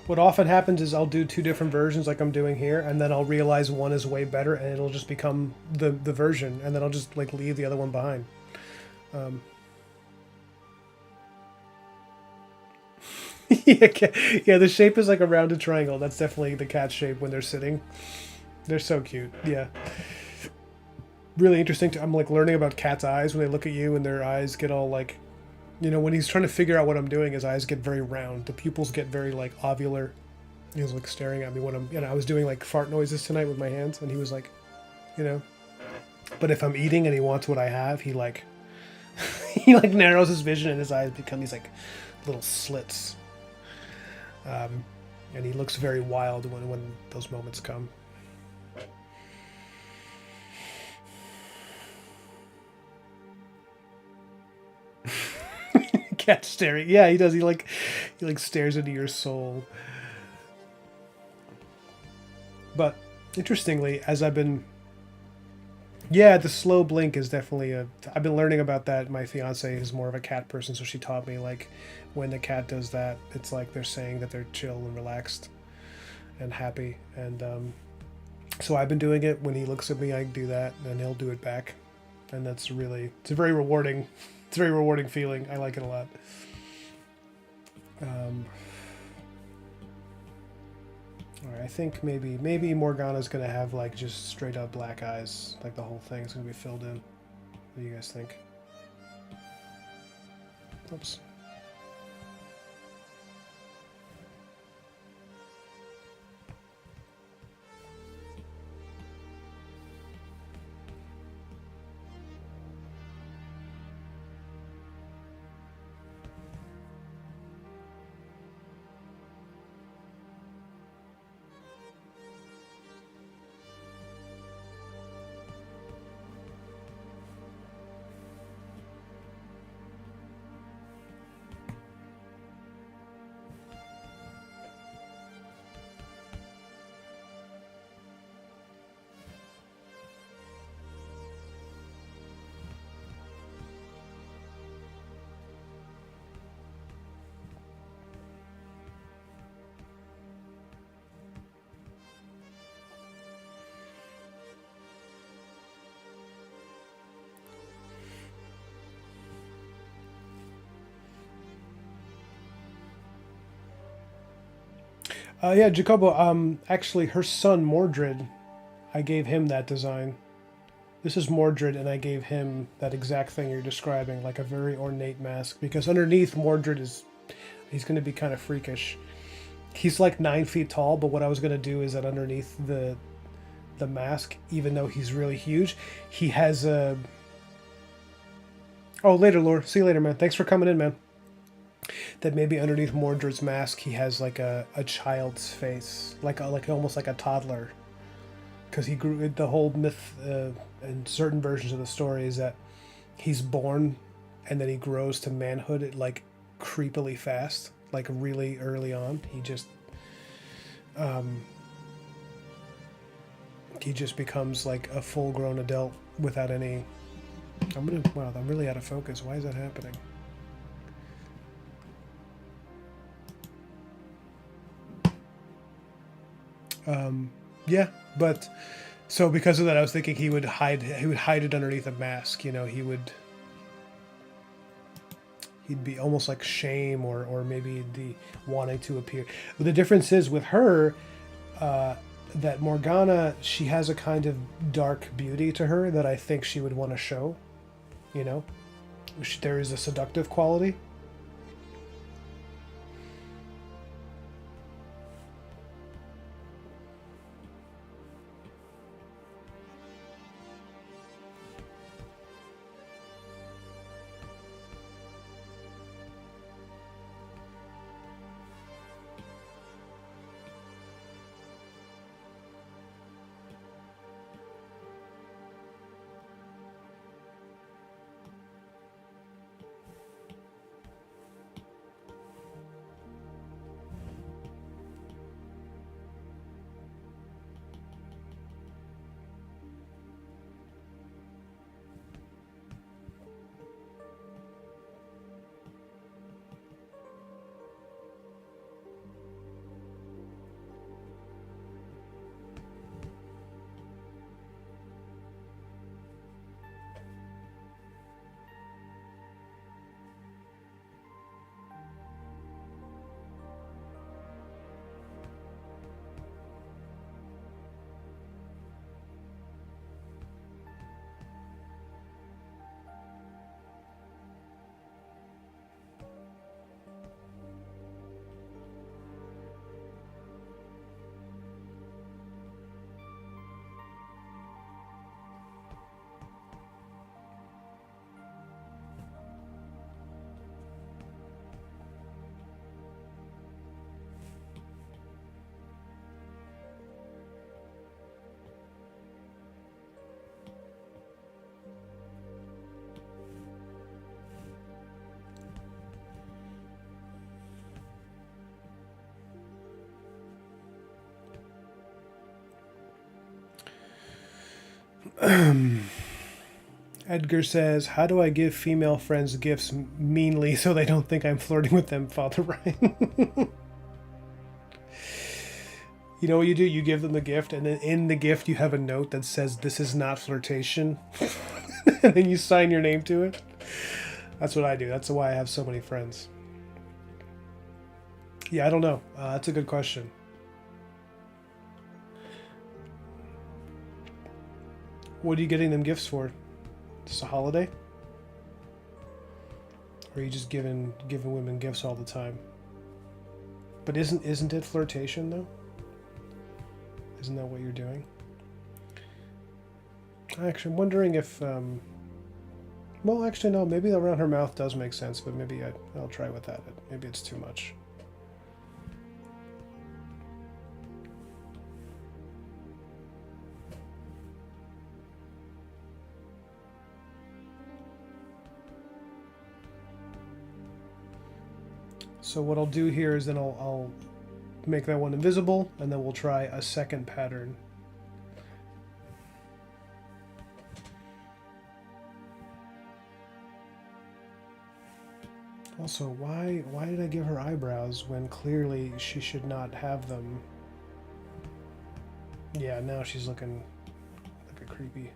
What often happens is I'll do two different versions like I'm doing here, and then I'll realize one is way better, and it'll just become the version, and then I'll just like leave the other one behind. Um, yeah, the shape is like a rounded triangle. That's definitely the cat shape when they're sitting. They're so cute. Yeah, really interesting. I'm like learning about cats' eyes when they look at you, and their eyes get all like, when he's trying to figure out what I'm doing, his eyes get very round. The pupils get very like ovular. He was like staring at me when I was doing like fart noises tonight with my hands, and he was like, you know. But if I'm eating and he wants what I have, he like, he like narrows his vision and his eyes become these like little slits. And he looks very wild when those moments come. Cat staring. Yeah, he does. He like stares into your soul. But interestingly, as I've been, yeah, the slow blink is definitely a. I've been learning about that. My fiance is more of a cat person, so she taught me like when the cat does that, it's like they're saying that they're chill and relaxed and happy. And so I've been doing it. When he looks at me, I do that, and he'll do it back, and it's a very rewarding. It's a very rewarding feeling. I like it a lot. All right, I think maybe Morgana's gonna have like just straight up black eyes, like the whole thing's gonna be filled in. What do you guys think? Oops. Yeah, Jacobo. Actually, her son Mordred, I gave him that design. This is Mordred, and I gave him that exact thing you're describing, like a very ornate mask. Because underneath Mordred he's going to be kind of freakish. He's like 9 feet tall, but what I was going to do is that underneath the mask, even though he's really huge, he has a. Oh, later, Lore. See you later, man. Thanks for coming in, man. That maybe underneath Mordred's mask, he has like a child's face, like almost like a toddler. Because he grew. The whole myth in certain versions of the story is that he's born, and then he grows to manhood like creepily fast, like really early on. He just becomes like a full-grown adult without any. Wow, I'm really out of focus. Why is that happening? Yeah, but so because of that, I was thinking he would hide it underneath a mask. He'd be almost like shame or maybe the wanting to appear. But the difference is with her, that Morgana, she has a kind of dark beauty to her that I think she would want to show. There is a seductive quality. Edgar says, "How do I give female friends gifts meanly so they don't think I'm flirting with them, Father Ryan?" You know what you do? You give them a gift, and then in the gift you have a note that says, "This is not flirtation," and then you sign your name to it. That's what I do. That's why I have so many friends. Yeah, I don't know. That's a good question. What are you getting them gifts for? Just a holiday? Or are you just giving women gifts all the time? But isn't it flirtation though? Isn't that what you're doing? Actually, I'm wondering if well, actually no, maybe around her mouth does make sense, but maybe I'll try with that. Maybe it's too much. So what I'll do here is then I'll make that one invisible, and then we'll try a second pattern. Also, why did I give her eyebrows when clearly she should not have them? Yeah, now she's looking like a creepy.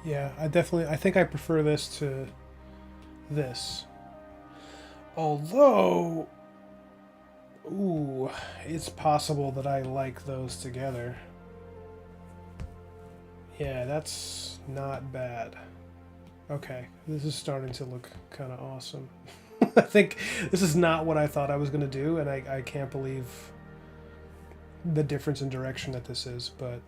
Yeah, I think I prefer this to this. Although, ooh, it's possible that I like those together. Yeah, that's not bad. Okay, this is starting to look kind of awesome. I think this is not what I thought I was going to do, and I can't believe the difference in direction that this is, but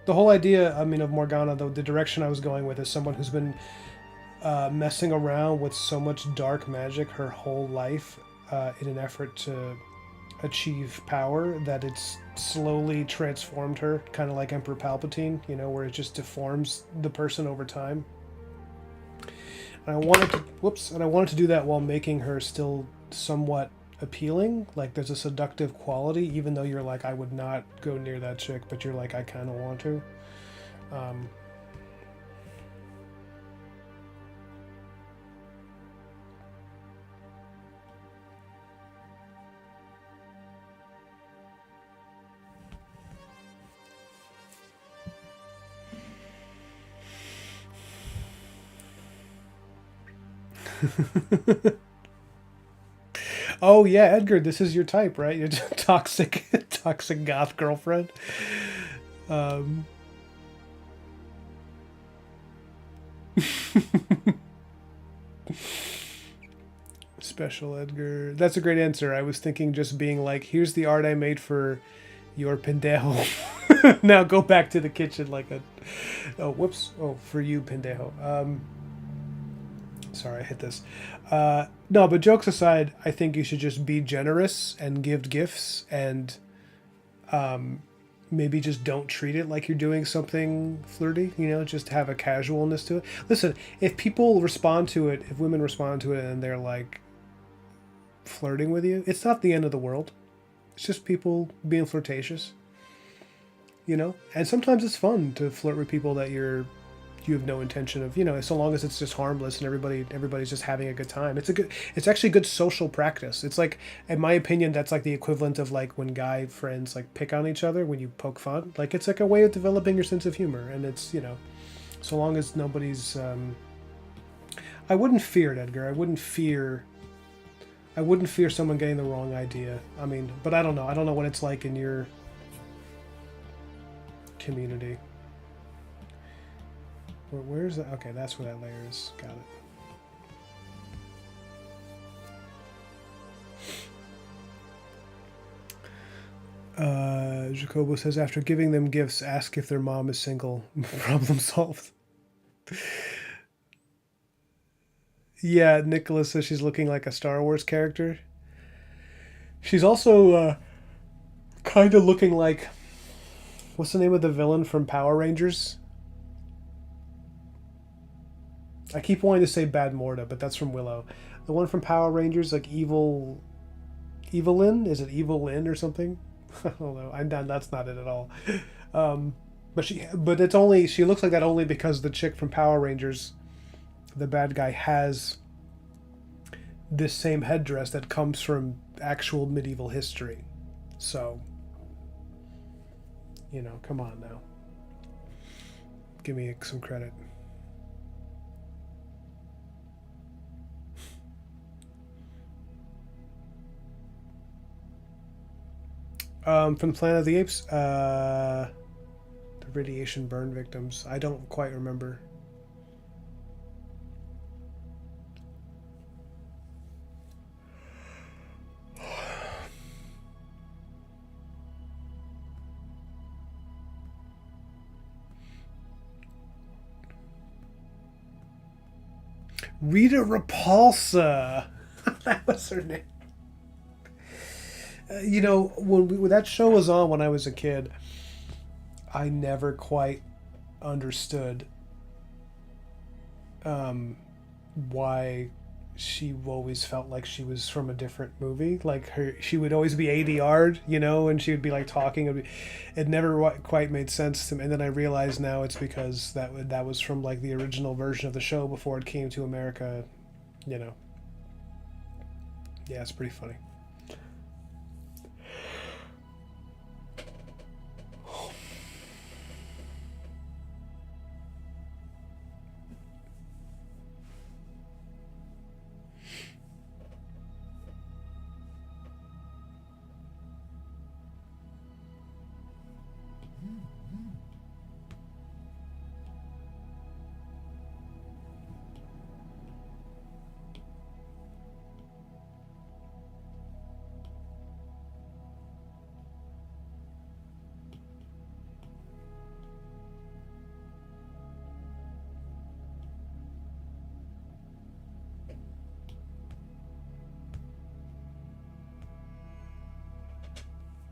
the whole idea, I mean, of Morgana, the direction I was going with is someone who's been messing around with so much dark magic her whole life in an effort to achieve power that it's slowly transformed her, kind of like Emperor Palpatine, you know, where it just deforms the person over time. And I wanted to, whoops, and I wanted to do that while making her still somewhat appealing. Like there's a seductive quality, even though you're like, I would not go near that chick, but you're like, I kind of want to. Um, Oh yeah, Edgar, this is your type, right? You're just toxic, toxic goth girlfriend. Um, Special Edgar. That's a great answer. I was thinking just being like, here's the art I made for your pendejo. Now go back to the kitchen like a. Oh, whoops. Oh, for you, pendejo. Sorry, I hit this. No, but jokes aside, I think you should just be generous and give gifts and maybe just don't treat it like you're doing something flirty, you know, just have a casualness to it. Listen, if people respond to it, if women respond to it and they're like, flirting with you. It's not the end of the world. It's just people being flirtatious, you know. And sometimes it's fun to flirt with people that you have no intention of, you know, so long as it's just harmless and everybody's just having a good time. It's actually good social practice. It's like, in my opinion, that's like the equivalent of like when guy friends like pick on each other when you poke fun. Like it's like a way of developing your sense of humor, and it's, you know, so long as nobody's. I wouldn't fear it, Edgar. I wouldn't fear someone getting the wrong idea. I mean, but I don't know. I don't know what it's like in your community. Where's that? Okay, that's where that layer is. Got it. Jacobo says, after giving them gifts, ask if their mom is single. Problem solved. Yeah, Nicholas says she's looking like a Star Wars character. She's also kind of looking like, what's the name of the villain from Power Rangers? I keep wanting to say Bad Morta, but that's from Willow. The one from Power Rangers, like Evelyn? Is it Evelyn or something? I don't know. I'm done. That's not it at all. But it's only, she looks like that only because the chick from Power Rangers, the bad guy, has this same headdress that comes from actual medieval history. So, you know, come on now. Give me some credit. From the Planet of the Apes, the radiation burn victims. I don't quite remember. Rita Repulsa. That was her name. You know, when that show was on when I was a kid, I never quite understood why she always felt like she was from a different movie. Like she would always be ADR'd, you know, and she would be like talking. It never quite made sense to me. And then I realized now it's because that was from like the original version of the show before it came to America, you know. Yeah, it's pretty funny.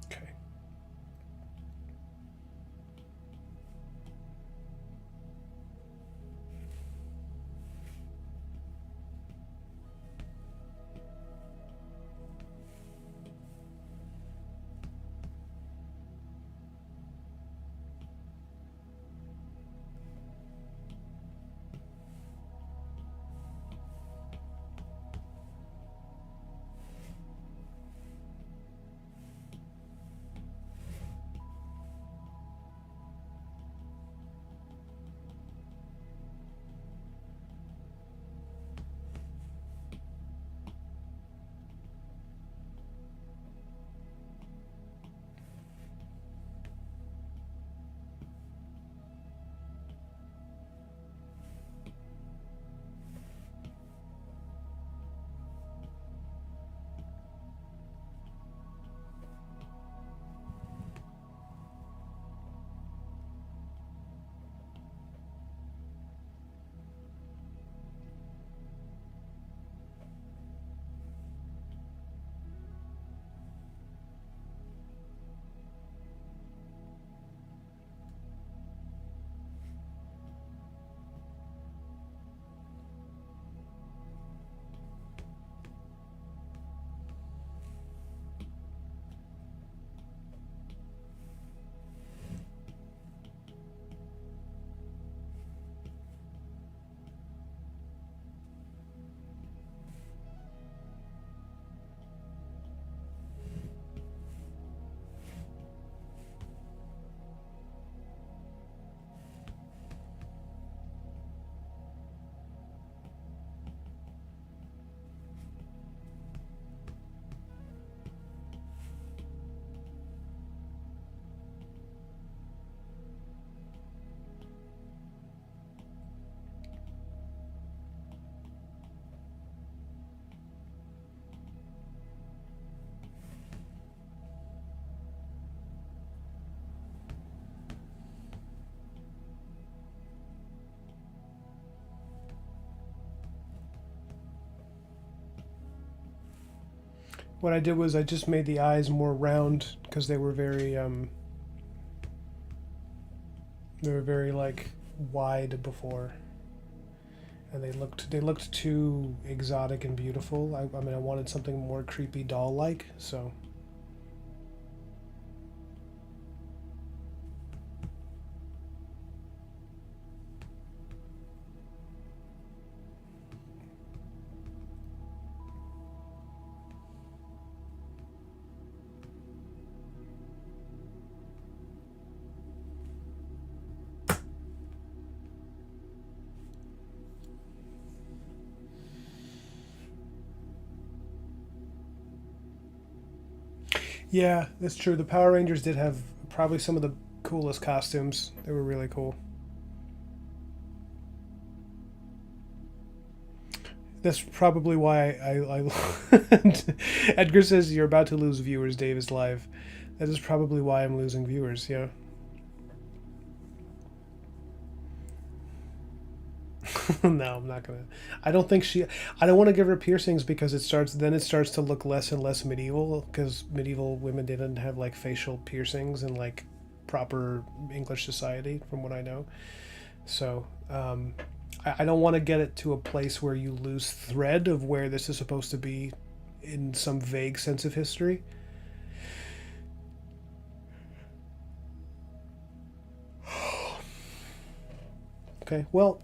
Okay. What I did was I just made the eyes more round because they were very like wide before, and they looked too exotic and beautiful. I mean, I wanted something more creepy doll like, so. Yeah, that's true. The Power Rangers did have probably some of the coolest costumes. They were really cool. That's probably why Edgar says you're about to lose viewers. Dave is live. That is probably why I'm losing viewers. Yeah. No, I'm not gonna. I don't think she. I don't want to give her piercings because it starts. Then it starts to look less and less medieval because medieval women didn't have like facial piercings in like proper English society, from what I know. So I don't want to get it to a place where you lose thread of where this is supposed to be in some vague sense of history. Okay, well,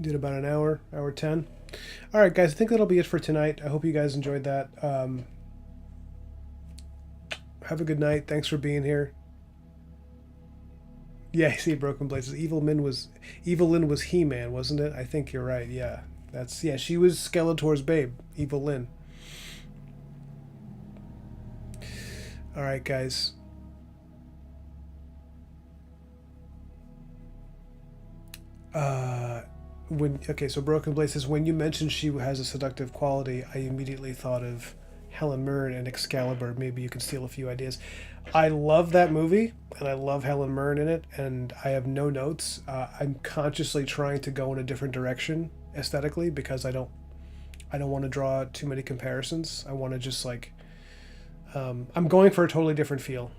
did about an hour, hour 10. All right, guys, I think that'll be it for tonight. I hope you guys enjoyed that. Have a good night. Thanks for being here. Yeah, I see Broken Blades. Evil Lyn was He Man, wasn't it? I think you're right. Yeah, yeah. She was Skeletor's babe, Evil Lyn. All right, guys. Uh, so Broken Blade says when you mentioned she has a seductive quality, I immediately thought of Helen Mirren and Excalibur. Maybe you could steal a few ideas. I love that movie, and I love Helen Mirren in it, and I have no notes. I'm consciously trying to go in a different direction aesthetically because I don't want to draw too many comparisons. I want to just like I'm going for a totally different feel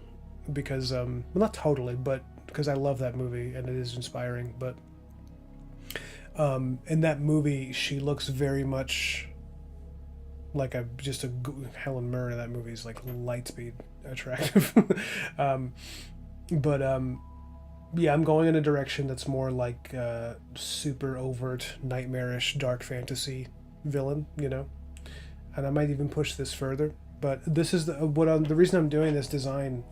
because well, not totally, but because I love that movie and it is inspiring. But in that movie, she looks very much like Helen Mirren in that movie is like light speed attractive. um, but yeah, I'm going in a direction that's more like super overt, nightmarish, dark fantasy villain, and I might even push this further. But this is the reason I'm doing this design.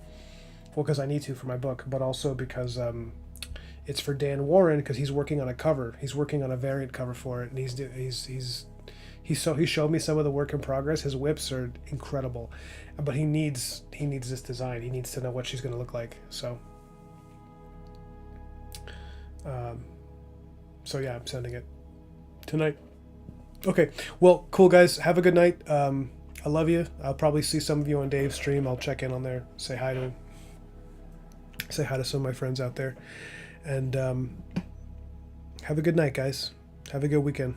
Well, because I need to for my book, but also because it's for Dan Warren because he's working on a cover. He's working on a variant cover for it, and he showed me some of the work in progress. His whips are incredible, but he needs this design. He needs to know what she's going to look like. Um, so yeah, I'm sending it tonight. Okay, well, cool guys. Have a good night. I love you. I'll probably see some of you on Dave's stream. I'll check in on there. Say hi to him. Say hi to some of my friends out there. And have a good night, guys. Have a good weekend.